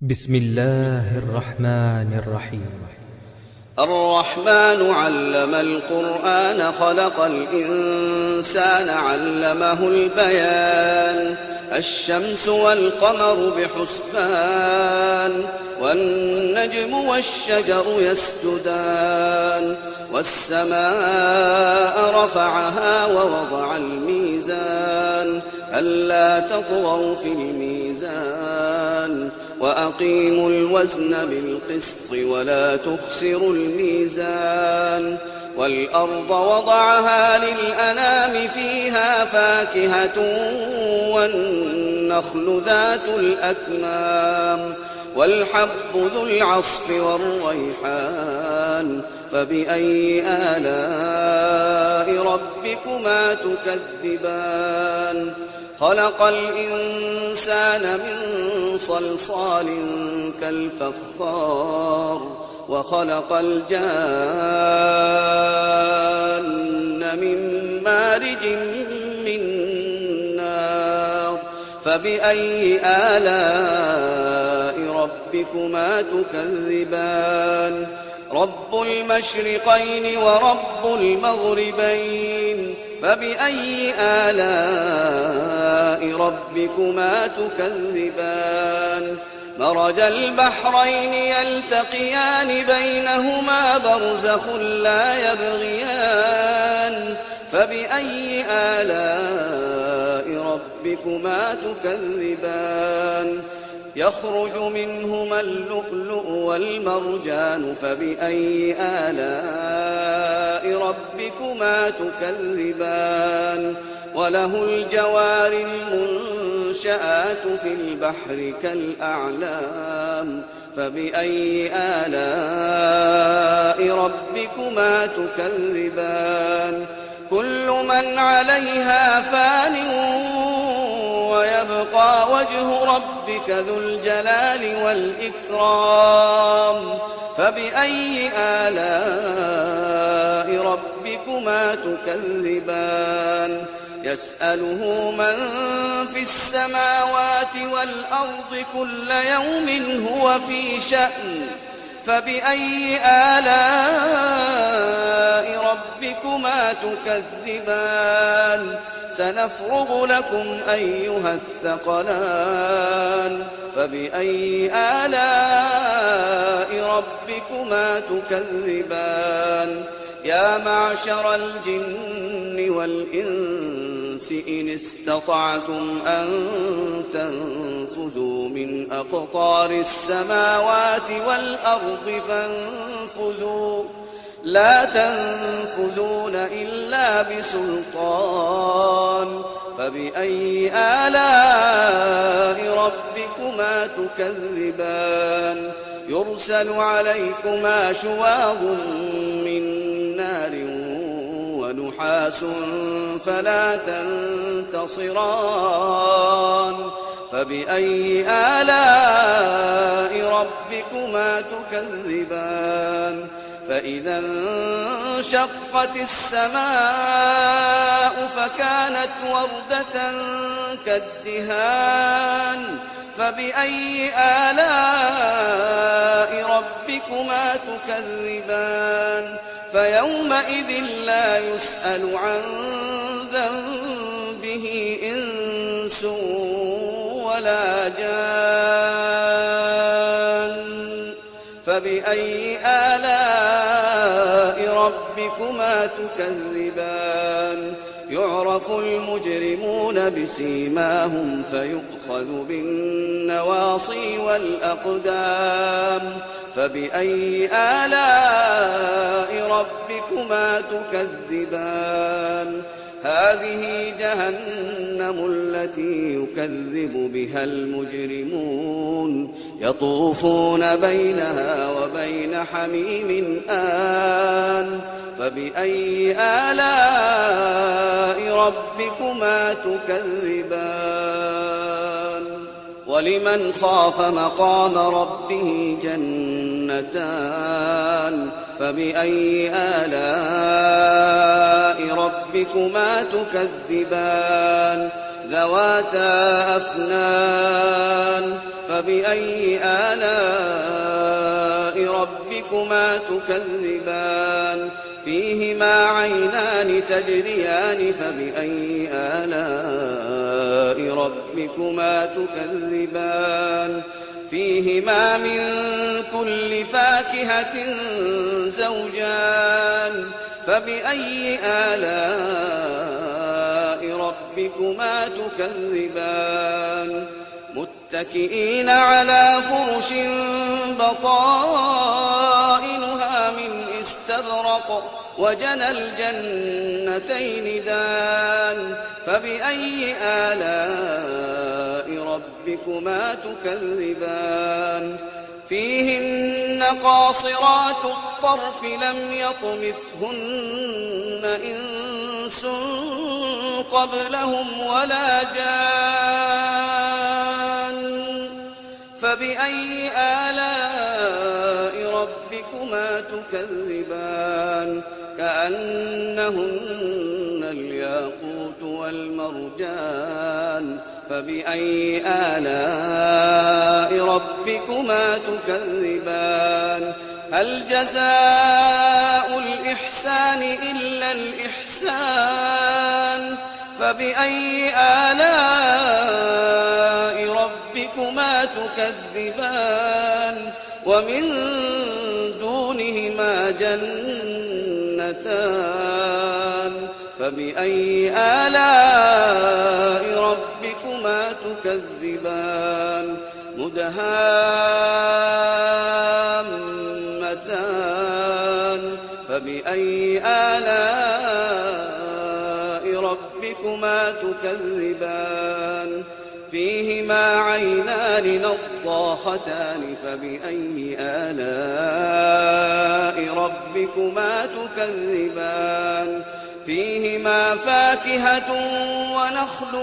بسم الله الرحمن الرحيم. الرحمن علم القرآن خلق الإنسان علمه البيان الشمس والقمر بحسبان والنجم والشجر يسجدان والسماء رفعها ووضع الميزان ألا تطغوا في الميزان وأقيموا الوزن بالقسط ولا تخسروا الميزان والأرض وضعها للأنام فيها فاكهة والنخل ذات الأكمام والحب ذو العصف والريحان فبأي آلاء ربكما تكذبان خلق الإنسان من صلصال كالفخار وخلق الجان من مارج من نار فبأي آلاء ربكما تكذبان رب المشرقين ورب المغربين فبأي آلاء ربكما تكذبان مرج البحرين يلتقيان بينهما برزخ لا يبغيان فبأي آلاء ربكما تكذبان يخرج منهما اللؤلؤ والمرجان فبأي آلاء ربكما تكذبان وله الجوار المنشآت في البحر كالأعلام فبأي آلاء ربكما تكذبان كل من عليها فان ويبقى وجه ربك ذو الجلال والإكرام فبأي آلاء ربكما تكذبان يسأله من في السماوات والأرض كل يوم هو في شأن فبأي آلاء ربكما تكذبان سنفرغ لكم أيها الثقلان فبأي آلاء ربكما تكذبان يا معشر الجن والإنس إن استطعتم أن تنفذوا من أقطار السماوات والأرض فانفذوا لا تنفذون إلا بسلطان فبأي آلاء ربكما تكذبان يرسل عليكما شواظ من نار ونحاس فلا تنتصران فبأي آلاء ربكما تكذبان فإذا انشقت السماء فكانت وردة كالدهان فبأي آلاء ربكما تكذبان فيومئذ لا يسأل عن ذنبه إنس ولا جان فبأي آلاء ربكما تكذبان يعرف المجرمون بسيماهم فيؤخذ بالنواصي والأقدام فبأي آلاء ربكما تكذبان هذه جهنم التي يكذب بها المجرمون يطوفون بينها وبين حميم آن فبأي آلاء ربكما تكذبان ولمن خاف مقام ربه جنتان فبأي آلاء ربكما تكذبان ذواتا أفنان فبأي آلاء ربكما تكذبان فيهما عينان تجريان فبأي آلاء ربكما تكذبان فيهما من كل فاكهة زوجان فبأي آلاء ربكما تكذبان متكئين على فرش بطائنها من استبرق وجنى الجنتين دان فبأي آلاء ربكما تكذبان فيهن قاصرات الطرف لم يطمثهن إنس قبلهم ولا جان فبأي آلاء ربكما تكذبان كأنهن الياقوت والمرجان فبأي آلاء ربكما تكذبان هل جزاء الإحسان إلا الإحسان فبأي آلاء ربكما تكذبان ومن دونهما جنتان فبأي آلاء ربكما تكذبان مدهامتان فبأي آلاء ربكما تكذبان فيهما عينان نضاختان فبأي آلاء ربكما تكذبان فيهما فاكهة ونخل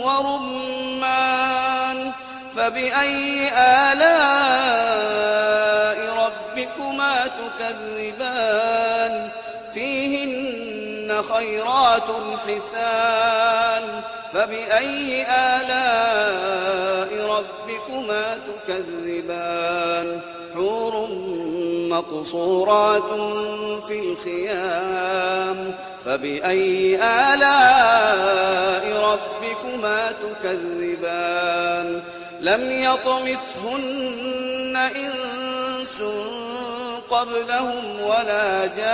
ورمان فبأي آلاء ربكما تكذبان فيهن خيرات حسان فبأي آلاء ربكما تكذبان حور مقصورات في الخيام فبأي آلاء ربكما تكذبان لم يطمثهن إنس قبلهم ولا جان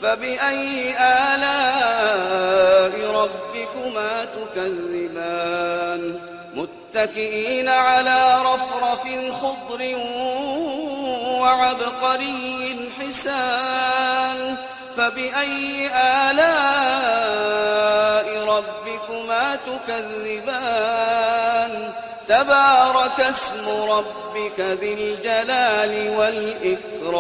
فبأي آلاء ربكما تكذبان متكئين على رفرف خضر وعبقري حسان فبأي آلاء ربكما تكذبان تبارك اسم ربك ذي الجلال والإكرام